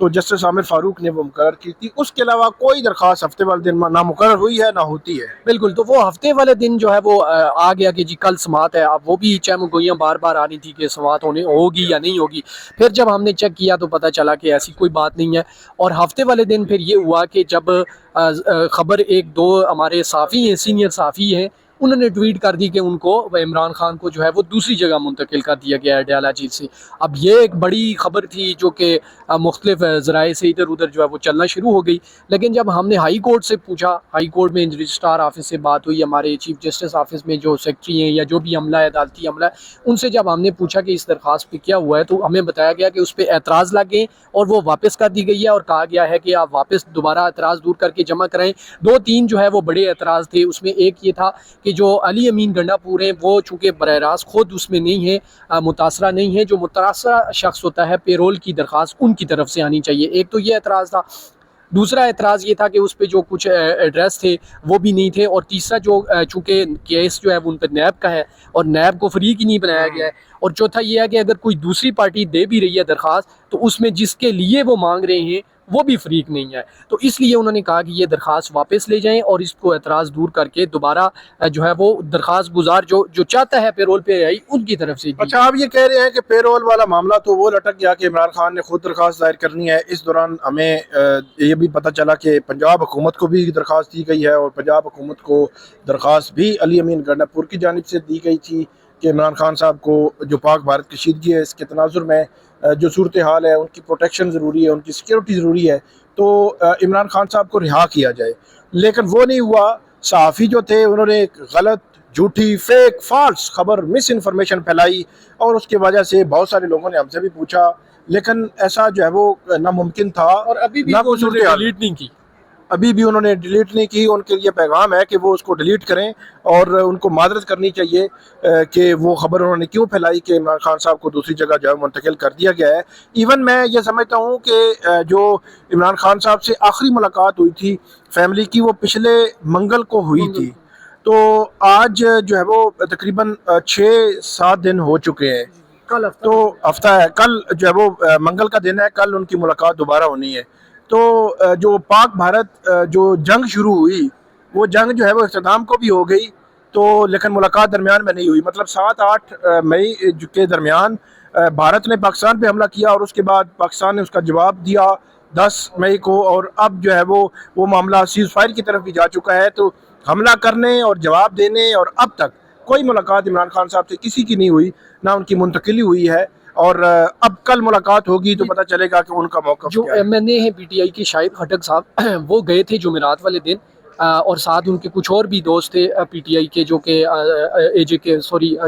تو جسٹس عامر فاروق نے وہ مقرر کی تھی. اس کے علاوہ کوئی درخواست ہفتے والے دن نہ مقرر ہوئی ہے نہ ہوتی ہے. بالکل. تو وہ ہفتے والے دن جو ہے وہ آ گیا کہ جی کل سماعت ہے. اب وہ بھی چیم گوئیاں بار بار آ رہی تھی کہ سماعت ہوگی یا نہیں ہوگی. پھر جب ہم نے چیک کیا تو پتہ چلا کہ ایسی کوئی بات نہیں ہے. اور ہفتے والے دن پھر یہ ہوا کہ جب خبر ایک دو ہمارے صحافی ہیں، سینئر صحافی ہیں، انہوں نے ٹویٹ کر دی کہ ان کو عمران خان کو جو ہے وہ دوسری جگہ منتقل کر دیا گیا ہے ڈیالہ جیل سے. اب یہ ایک بڑی خبر تھی جو کہ مختلف ذرائع سے ادھر ادھر جو ہے وہ چلنا شروع ہو گئی. لیکن جب ہم نے ہائی کورٹ سے پوچھا، ہائی کورٹ میں رجسٹرار آفس سے بات ہوئی، ہمارے چیف جسٹس آفس میں جو سیکرٹری ہیں یا جو بھی عملہ ہے، عدالتی عملہ ہے، ان سے جب ہم نے پوچھا کہ اس درخواست پہ کیا ہوا ہے تو ہمیں بتایا گیا کہ اس پہ اعتراض لگ گئے اور وہ واپس کر دی گئی ہے، اور کہا گیا ہے کہ آپ واپس دوبارہ اعتراض دور کر کے جمع کرائیں. دو تین جو ہے وہ بڑے اعتراض تھے. اس میں ایک یہ تھا کہ جو علی امین گنڈا پور ہیں وہ چونکہ براہ راست خود اس میں نہیں ہے، متاثرہ نہیں ہے، جو متاثرہ شخص ہوتا ہے پیرول کی درخواست ان کی طرف سے آنی چاہیے. ایک تو یہ اعتراض تھا. دوسرا اعتراض یہ تھا کہ اس پہ جو کچھ ایڈریس تھے وہ بھی نہیں تھے. اور تیسرا جو چونکہ کیس جو ہے وہ ان پہ نیب کا ہے اور نیب کو فریق ہی نہیں بنایا گیا ہے. اور چوتھا یہ ہے کہ اگر کوئی دوسری پارٹی دے بھی رہی ہے درخواست تو اس میں جس کے لیے وہ مانگ رہے ہیں وہ بھی فریق نہیں ہے. تو اس لیے انہوں نے کہا کہ یہ درخواست واپس لے جائیں اور اس کو اعتراض دور کر کے دوبارہ جو ہے وہ درخواست گزار جو چاہتا ہے پیرول پہ آئی ان کی طرف سے. اچھا، آپ یہ کہہ رہے ہیں کہ پیرول والا معاملہ تو وہ لٹک گیا کہ عمران خان نے خود درخواست دائر کرنی ہے. اس دوران ہمیں یہ بھی پتہ چلا کہ پنجاب حکومت کو بھی درخواست دی گئی ہے اور پنجاب حکومت کو درخواست بھی علی امین گنڈا پور کی جانب سے دی گئی تھی کہ عمران خان صاحب کو جو پاک بھارت کشیدگی ہے اس کے تناظر میں جو صورتحال ہے ان کی پروٹیکشن ضروری ہے، ان کی سیکیورٹی ضروری ہے، تو عمران خان صاحب کو رہا کیا جائے. لیکن وہ نہیں ہوا. صحافی جو تھے انہوں نے ایک غلط، جھوٹی، فیک، فالس خبر، مس انفارمیشن پھیلائی اور اس کی وجہ سے بہت سارے لوگوں نے ہم سے بھی پوچھا، لیکن ایسا جو ہے وہ ناممکن تھا. اور ابھی بھی نہ وہ کوئی صورتحال ڈیلیٹ نہیں کی. ابھی بھی انہوں نے ڈیلیٹ نہیں کی. ان کے لیے پیغام ہے کہ وہ اس کو ڈیلیٹ کریں اور ان کو معذرت کرنی چاہیے کہ وہ خبر انہوں نے کیوں پھیلائی کہ عمران خان صاحب کو دوسری جگہ جو ہے منتقل کر دیا گیا ہے. ایون میں یہ سمجھتا ہوں کہ جو عمران خان صاحب سے آخری ملاقات ہوئی تھی فیملی کی وہ پچھلے منگل کو ہوئی تھی. تو آج جو ہے وہ تقریباً 6-7 دن ہو چکے ہیں. تو ہفتہ ہے، کل جو ہے وہ منگل کا دن ہے، کل ان کی ملاقات دوبارہ ہونی ہے. تو جو پاک بھارت جو جنگ شروع ہوئی وہ جنگ جو ہے وہ اختتام کو بھی ہو گئی، تو لیکن ملاقات درمیان میں نہیں ہوئی. مطلب 7-8 مئی کے درمیان بھارت نے پاکستان پہ حملہ کیا اور اس کے بعد پاکستان نے اس کا جواب دیا 10 مئی کو، اور اب جو ہے وہ معاملہ سیز فائر کی طرف بھی جا چکا ہے. تو حملہ کرنے اور جواب دینے اور اب تک کوئی ملاقات عمران خان صاحب سے کسی کی نہیں ہوئی، نہ ان کی منتقلی ہوئی ہے. اور اب کل ملاقات ہوگی تو پتہ چلے گا کہ ان کا موقف جو کیا ہے. ایم این اے ہیں پی ٹی آئی کے شاہد خٹک صاحب وہ گئے تھے جمعرات والے دن، اور ساتھ ان کے کچھ اور بھی دوست تھے پی ٹی آئی کے جو کہ اے جے کے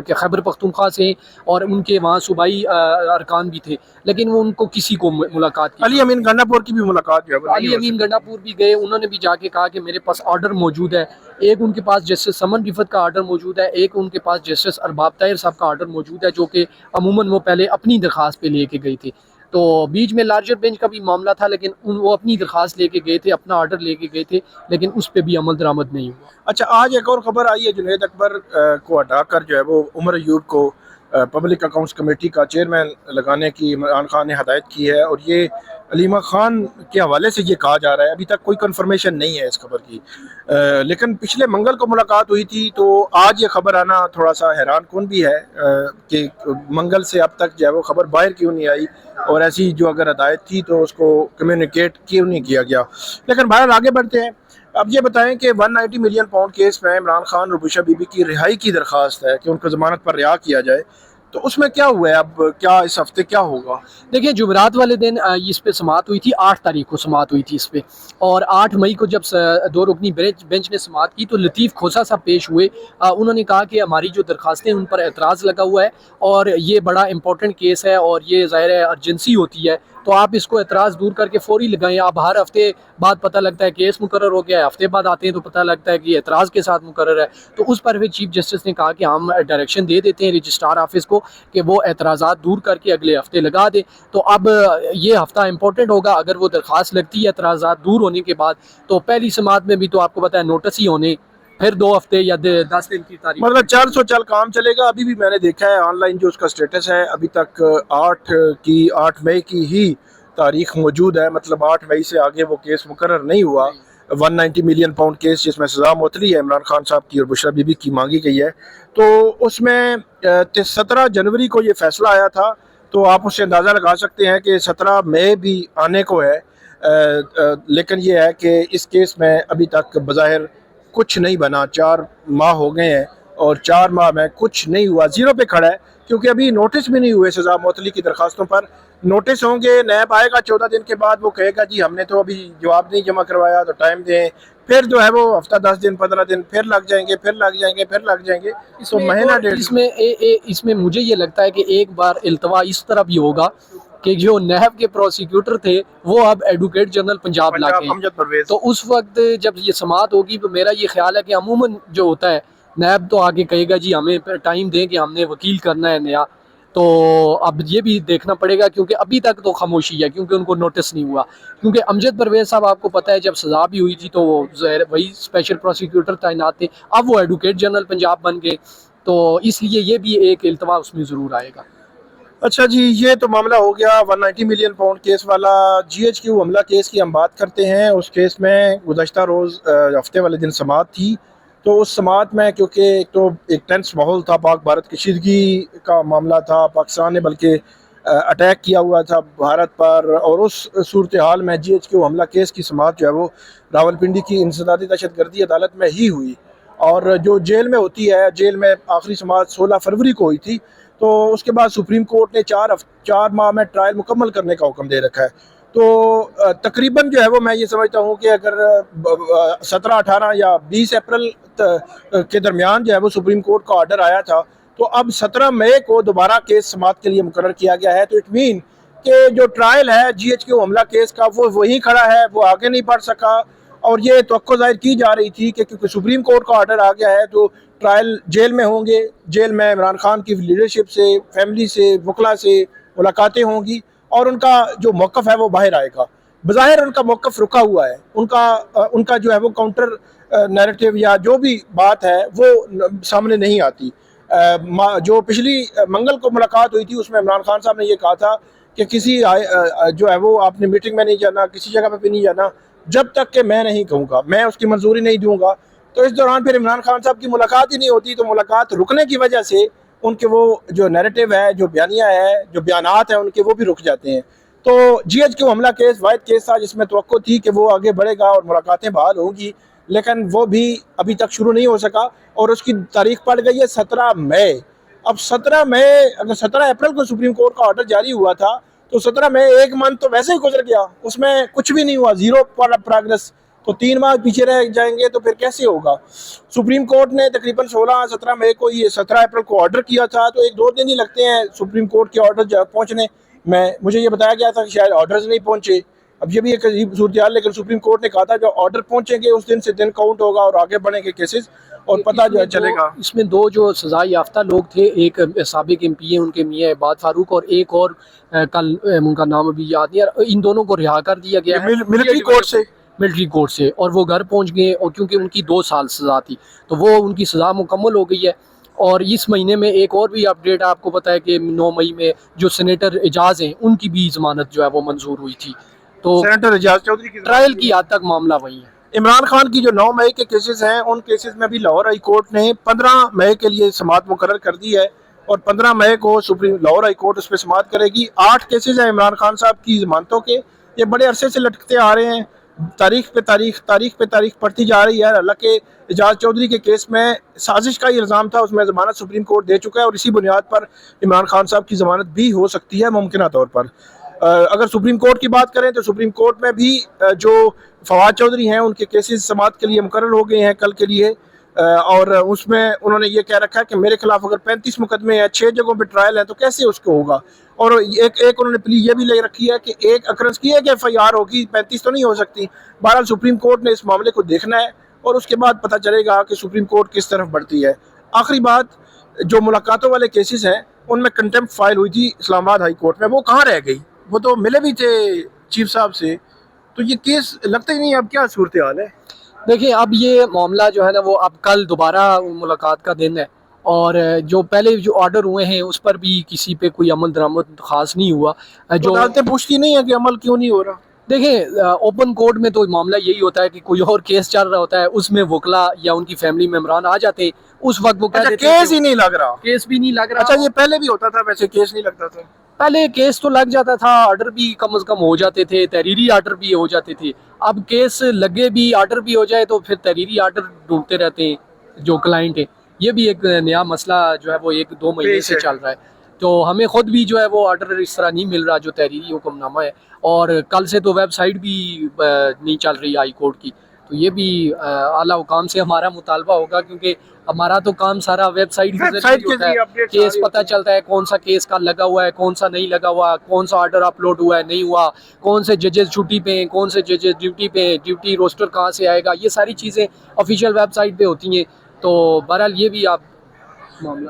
کہ خیبر پختونخوا سے، اور ان کے وہاں صوبائی ارکان بھی تھے، لیکن وہ ان کو کسی کو ملاقات کی. علی امین گنڈا پور کی بھی ملاقات جو ہے علی امین گنڈا پور بھی گئے. انہوں نے بھی جا کے کہا کہ میرے پاس آرڈر موجود ہے. ایک ان کے پاس جسٹس سمن رفت کا آرڈر موجود ہے، ایک ان کے پاس جسٹس ارباب طاہر صاحب کا آرڈر موجود ہے، جو کہ عموماً وہ پہلے اپنی درخواست پہ لے کے گئی تھی. تو بیچ میں لارجر بینچ کا بھی معاملہ تھا، لیکن وہ اپنی درخواست لے کے گئے تھے، اپنا آرڈر لے کے گئے تھے، لیکن اس پہ بھی عمل درآمد نہیں ہوا. اچھا، آج ایک اور خبر آئی ہے، جنید اکبر کو ہٹا کر جو ہے وہ عمر ایوب کو پبلک اکاؤنٹس کمیٹی کا چیئرمین لگانے کی عمران خان نے ہدایت کی ہے، اور یہ علیمہ خان کے حوالے سے یہ کہا جا رہا ہے. ابھی تک کوئی کنفرمیشن نہیں ہے اس خبر کی، لیکن پچھلے منگل کو ملاقات ہوئی تھی. تو آج یہ خبر آنا تھوڑا سا حیران کن بھی ہے کہ منگل سے اب تک جو ہے وہ خبر باہر کیوں نہیں آئی، اور ایسی جو اگر ہدایت تھی تو اس کو کمیونیکیٹ کیوں نہیں کیا گیا. لیکن بہرحال آگے بڑھتے ہیں. اب یہ بتائیں کہ 190 ملین پاؤنڈ کیس میں عمران خان اور بشا بی بی کی رہائی کی درخواست ہے کہ ان کو ضمانت پر رہا کیا جائے، تو اس میں کیا ہوا ہے؟ اب کیا اس ہفتے کیا ہوگا؟ دیکھیں، جمعرات والے دن اس پہ سماعت ہوئی تھی، 8 تاریخ کو سماعت ہوئی تھی اس پہ، اور 8 مئی کو جب 2 رکنی بینچ نے سماعت کی تو لطیف کھوسا صاحب پیش ہوئے. انہوں نے کہا کہ ہماری جو درخواستیں ان پر اعتراض لگا ہوا ہے اور یہ بڑا امپورٹنٹ کیس ہے اور یہ ظاہر ہے ارجنسی ہوتی ہے، تو آپ اس کو اعتراض دور کر کے فوری لگائیں. اب ہر ہفتے بعد پتہ لگتا ہے کیس مقرر ہو گیا ہے، ہفتے بعد آتے ہیں تو پتہ لگتا ہے کہ یہ اعتراض کے ساتھ مقرر ہے. تو اس پر پھر چیف جسٹس نے کہا کہ ہم ڈائریکشن دے دیتے ہیں رجسٹرار آفس کو کہ وہ اعتراضات دور کر کے اگلے ہفتے لگا دے. تو اب یہ ہفتہ امپورٹنٹ ہوگا. اگر وہ درخواست لگتی ہے اعتراضات دور ہونے کے بعد تو پہلی سماعت میں بھی تو آپ کو پتہ ہے نوٹس ہی ہونے، پھر 2 ہفتے یا 10 دن کی تاریخ، مطلب 400 چل کام چلے گا. ابھی بھی میں نے دیکھا ہے آن لائن جو اس کا سٹیٹس ہے، ابھی تک 8 مئی کی ہی تاریخ موجود ہے، مطلب 8 مئی سے آگے وہ کیس مقرر نہیں ہوا. 190 ملین پاؤنڈ کیس جس میں سزا معطلی ہے عمران خان صاحب کی اور بشرا بی بی کی مانگی گئی ہے. تو اس میں 17 جنوری کو یہ فیصلہ آیا تھا. تو آپ اس سے اندازہ لگا سکتے ہیں کہ 17 مئی بھی آنے کو ہے. لیکن یہ ہے کہ اس کیس میں ابھی تک بظاہر کچھ نہیں بنا. 4 ماہ ہو گئے ہیں اور 4 ماہ میں کچھ نہیں ہوا، زیرو پہ کھڑا ہے. کیونکہ ابھی نوٹس بھی نہیں ہوئے سزا معطلی کی درخواستوں پر. نوٹس ہوں گے، نیب آئے گا 14 دن کے بعد، وہ کہے گا جی ہم نے تو ابھی جواب نہیں جمع کروایا تو ٹائم دیں. پھر جو ہے وہ ہفتہ 10 دن 15 دن پھر لگ جائیں گے، پھر لگ جائیں گے، پھر لگ جائیں گے. تو مہینہ ڈیڑھ اس میں مجھے یہ لگتا ہے کہ ایک بار التوا اس طرح بھی ہوگا کہ جو نیب کے پروسیکیوٹر تھے وہ اب ایڈوکیٹ جنرل پنجاب لا کے، امجد پرویز. تو اس وقت جب یہ سماعت ہوگی تو میرا یہ خیال ہے کہ عموماً جو ہوتا ہے نیب تو آگے کہے گا جی ہمیں ٹائم دیں کہ ہم نے وکیل کرنا ہے نیا. تو اب یہ بھی دیکھنا پڑے گا کیونکہ ابھی تک تو خاموشی ہے کیونکہ ان کو نوٹس نہیں ہوا. کیونکہ امجد پرویز صاحب آپ کو پتہ ہے جب سزا بھی ہوئی تھی تو وہ وہی اسپیشل پروسیکیوٹر تعینات تھے، اب وہ ایڈوکیٹ جنرل پنجاب بن گئے. تو اس لیے یہ بھی ایک التوا اس میں ضرور آئے گا. اچھا جی، یہ تو معاملہ ہو گیا 190 ملین پاؤنڈ کیس والا. جی ایچ کیو حملہ کیس کی ہم بات کرتے ہیں. اس کیس میں گزشتہ روز ہفتے والے دن سماعت تھی. تو اس سماعت میں کیونکہ ایک ٹینس ماحول تھا، پاک بھارت کشیدگی کا معاملہ تھا، پاکستان نے بلکہ اٹیک کیا ہوا تھا بھارت پر، اور اس صورتحال میں جی ایچ کیو حملہ کیس کی سماعت جو ہے وہ راولپنڈی کی انسدادی دہشت گردی عدالت میں ہی ہوئی. اور جو جیل میں ہوتی ہے، جیل میں آخری سماعت 16 فروری کو ہوئی تھی. تو اس کے بعد سپریم کورٹ نے 4 ماہ میں ٹرائل مکمل کرنے کا حکم دے رکھا ہے. تو تقریباً جو ہے وہ میں یہ سمجھتا ہوں کہ اگر 17 18 یا 20 اپریل کے درمیان جو ہے وہ سپریم کورٹ کا آرڈر آیا تھا، تو اب 17 مئی کو دوبارہ کیس سماعت کے لیے مقرر کیا گیا ہے. تو اٹ مین کہ جو ٹرائل ہے جی ایچ کیو حملہ کیس کا وہ وہیں کھڑا ہے، وہ آگے نہیں بڑھ سکا. اور یہ توقع ظاہر کی جا رہی تھی کہ کیونکہ سپریم کورٹ کا آرڈر آ گیا ہے تو ٹرائل جیل میں ہوں گے. جیل میں عمران خان کی لیڈرشپ سے، فیملی سے، وکلا سے ملاقاتیں ہوں گی اور ان کا جو موقف ہے وہ باہر آئے گا. بظاہر ان کا موقف رکا ہوا ہے، ان کا جو ہے وہ کاؤنٹر نیریٹو یا جو بھی بات ہے وہ سامنے نہیں آتی. جو پچھلی منگل کو ملاقات ہوئی تھی اس میں عمران خان صاحب نے یہ کہا تھا کہ کسی جو ہے وہ آپ نے میٹنگ میں نہیں جانا، کسی جگہ پہ بھی نہیں جانا جب تک کہ میں نہیں کہوں گا، میں اس کی منظوری نہیں دوں گا. تو اس دوران پھر عمران خان صاحب کی ملاقات ہی نہیں ہوتی. تو ملاقات رکنے کی وجہ سے ان کے وہ جو نیریٹو ہے، جو بیانیہ ہے، جو بیانات ہیں ان کے وہ بھی رک جاتے ہیں. تو جی ایچ کیو حملہ کیس واحد کیس تھا جس میں توقع تھی کہ وہ آگے بڑھے گا اور ملاقاتیں بحال ہوں گی، لیکن وہ بھی ابھی تک شروع نہیں ہو سکا اور اس کی تاریخ پڑ گئی ہے 17 مئی. اب 17 مئی، اگر 17 اپریل کو سپریم کورٹ کا آرڈر جاری ہوا تھا تو 17 مئی ایک منتھ تو ویسے ہی گزر گیا، اس میں کچھ بھی نہیں ہوا، زیرو پروگریس. تو 3 ماہ پیچھے رہ جائیں گے تو پھر کیسے ہوگا؟ سپریم کورٹ نے تقریباً 17 مئی کو یہ 17 اپریل کو آرڈر کیا تھا. تو 1-2 دن ہی لگتے ہیں سپریم کورٹ کے آرڈر پہنچنے میں. مجھے یہ بتایا گیا تھا کہ شاید آرڈرز نہیں پہنچے. اب یہ بھی ایک عجیب صورتحال، لیکن سپریم کورٹ نے کہا تھا جو آرڈر پہنچیں گے اس دن سے دن کاؤنٹ ہوگا اور آگے بڑھیں گے کیسز اور پتہ جو چلے گا. اس میں 2 جو سزا یافتہ لوگ تھے، ایک سابق ایم پی اے ان کے میاں عباد فاروق اور ایک اور کل ان کا نام ابھی یاد نہیں، ان دونوں کو رہا کر دیا گیا ہے ملٹری کورٹ سے اور وہ گھر پہنچ گئے. اور کیونکہ ان کی 2 سال سزا تھی تو وہ ان کی سزا مکمل ہو گئی ہے. اور اس مہینے میں ایک اور بھی اپڈیٹ آپ کو پتہ ہے کہ 9 مئی میں جو سینیٹر اعجاز ہیں ان کی بھی ضمانت جو ہے وہ منظور ہوئی تھی. تو سینیٹر اعجاز چودھری کی ٹرائل کی حد تک معاملہ وہی ہے. عمران خان کی جو 9 مئی کے کیسز ہیں ان کیسز میں بھی لاہور ہائی کورٹ نے 15 مئی کے لیے سماعت مقرر کر دی ہے اور 15 مئی کو لاہور ہائی کورٹ اس پہ سماعت کرے گی. 8 کیسز ہیں عمران خان صاحب کی ضمانتوں کے، یہ بڑے عرصے سے لٹکتے آ رہے ہیں، تاریخ پہ تاریخ پڑتی جا رہی ہے. حالانکہ اعجاز چودھری کے کیس میں سازش کا ہی الزام تھا، اس میں ضمانت سپریم کورٹ دے چکا ہے اور اسی بنیاد پر عمران خان صاحب کی ضمانت بھی ہو سکتی ہے ممکنہ طور پر. اگر سپریم کورٹ کی بات کریں تو سپریم کورٹ میں بھی جو فواد چودھری ہیں ان کے کیسز سماعت کے لیے مقرر ہو گئے ہیں کل کے لیے. اور اس میں انہوں نے یہ کہہ رکھا ہے کہ میرے خلاف اگر 35 مقدمے ہیں، 6 جگہوں پہ ٹرائل ہیں تو کیسے اس کو ہوگا. اور ایک انہوں نے پلی یہ بھی لے رکھی ہے کہ ایک اکرنس کی ایک ایف آئی آر ہوگی، 35 تو نہیں ہو سکتی. بہرحال سپریم کورٹ نے اس معاملے کو دیکھنا ہے اور اس کے بعد پتہ چلے گا کہ سپریم کورٹ کس طرف بڑھتی ہے. آخری بات، جو ملاقاتوں والے کیسز ہیں ان میں کنٹمپٹ فائل ہوئی تھی اسلام آباد ہائی کورٹ میں، وہ کہاں رہ گئی؟ وہ تو ملے بھی تھے چیف صاحب سے. تو یہ کیس لگتا ہی نہیں. اب کیا صورتحال ہے؟ دیکھیں اب یہ معاملہ جو ہے نا وہ اب کل دوبارہ ملاقات کا دن ہے اور جو پہلے جو آرڈر ہوئے ہیں اس پر بھی کسی پہ کوئی عمل درآمد خاص نہیں ہوا. جو عدالتیں پوچھتی نہیں ہے کہ عمل کیوں نہیں ہو رہا؟ دیکھیں اوپن کورٹ میں تو معاملہ یہی ہوتا ہے کہ کوئی اور کیس چل رہا ہوتا ہے, اس میں وکلا یا ان کی فیملی ممبران آ جاتے, اس وقت وہ کہہ دیتے ہیں کیس ہی نہیں لگ رہا. کیس بھی نہیں لگ رہا. اچھا یہ پہلے بھی ہوتا تھا ویسے, کیس نہیں لگتا تھا پہلے کیس تو لگ جاتا تھا, آرڈر بھی کم از کم ہو جاتے تھے, تحریری آرڈر بھی ہو جاتے تھے. اب کیس لگے بھی آرڈر بھی ہو جائے تو پھر تحریری آرڈر ڈھونڈتے رہتے ہیں جو کلائنٹ ہے. یہ بھی ایک نیا مسئلہ جو ہے وہ 1-2 مہینے سے چل رہا ہے. تو ہمیں خود بھی جو ہے وہ آرڈر اس طرح نہیں مل رہا جو تحریری حکم نامہ ہے, اور کل سے تو ویب سائٹ بھی نہیں چل رہی ہائی کورٹ کی. تو یہ بھی اعلیٰ حکام سے ہمارا مطالبہ ہوگا, کیونکہ ہمارا تو کام سارا ویب سائٹ کے ذریعے ہوتا ہے. کیس پتہ چلتا ہے کون سا کیس کا لگا ہوا ہے, کون سا نہیں لگا ہوا, کون سا آرڈر اپلوڈ ہوا ہے نہیں ہوا, کون سے ججز چھٹی پہ ہیں, کون سے ججز ڈیوٹی پہ ہیں, ڈیوٹی روسٹر کہاں سے آئے گا, یہ ساری چیزیں آفیشیل ویب سائٹ پہ ہوتی ہیں. تو بہرحال یہ بھی آپ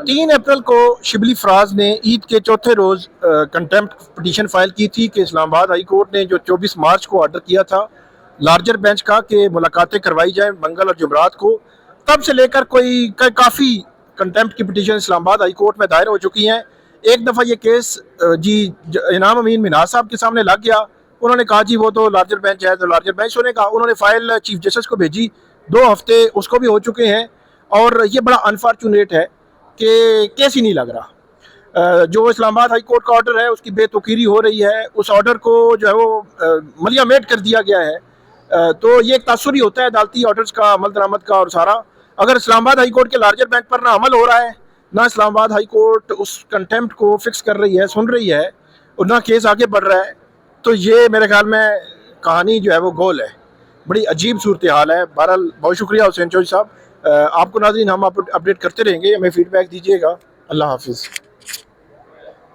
3 اپریل کو شبلی فراز نے عید کے چوتھے روز کنٹیمپٹ پٹیشن فائل کی تھی کہ اسلام آباد ہائی کورٹ نے جو 24 مارچ کو آرڈر کیا تھا لارجر بینچ کا کہ ملاقاتیں کروائی جائیں منگل اور جمعرات کو, تب سے لے کر کافی کنٹیمپٹ کی پٹیشن اسلام آباد ہائی کورٹ میں دائر ہو چکی ہیں. ایک دفعہ یہ کیس انعام امین منہاج صاحب کے سامنے لگ گیا, انہوں نے کہا جی وہ تو لارجر بینچ ہے, تو لارجر بینچ ہونے کا انہوں نے فائل چیف جسٹس کو بھیجی, 2 ہفتے اس کو بھی ہو چکے ہیں, اور یہ بڑا انفارچونیٹ ہے کہ کیس ہی نہیں لگ رہا. جو اسلام آباد ہائی کورٹ کا آرڈر ہے اس کی بے توقیری ہو رہی ہے, اس آرڈر کو جو ہے وہ ملیا میٹ کر دیا گیا ہے. تو یہ ایک تاثر ہی ہوتا ہے عدالتی آرڈرز کا, عمل درآمد کا, اور سارا اگر اسلام آباد ہائی کورٹ کے لارجر بینچ پر نہ عمل ہو رہا ہے, نہ اسلام آباد ہائی کورٹ اس کنٹیمپٹ کو فکس کر رہی ہے, سن رہی ہے, اور نہ کیس آگے بڑھ رہا ہے, تو یہ میرے خیال میں کہانی جو ہے وہ گول ہے, بڑی عجیب صورتحال ہے. بہرحال بہت شکریہ حسین چوہدری صاحب, آپ کو ناظرین ہم اپڈیٹ کرتے رہیں گے, ہمیں فیڈ بیک دیجیے گا. اللہ حافظ.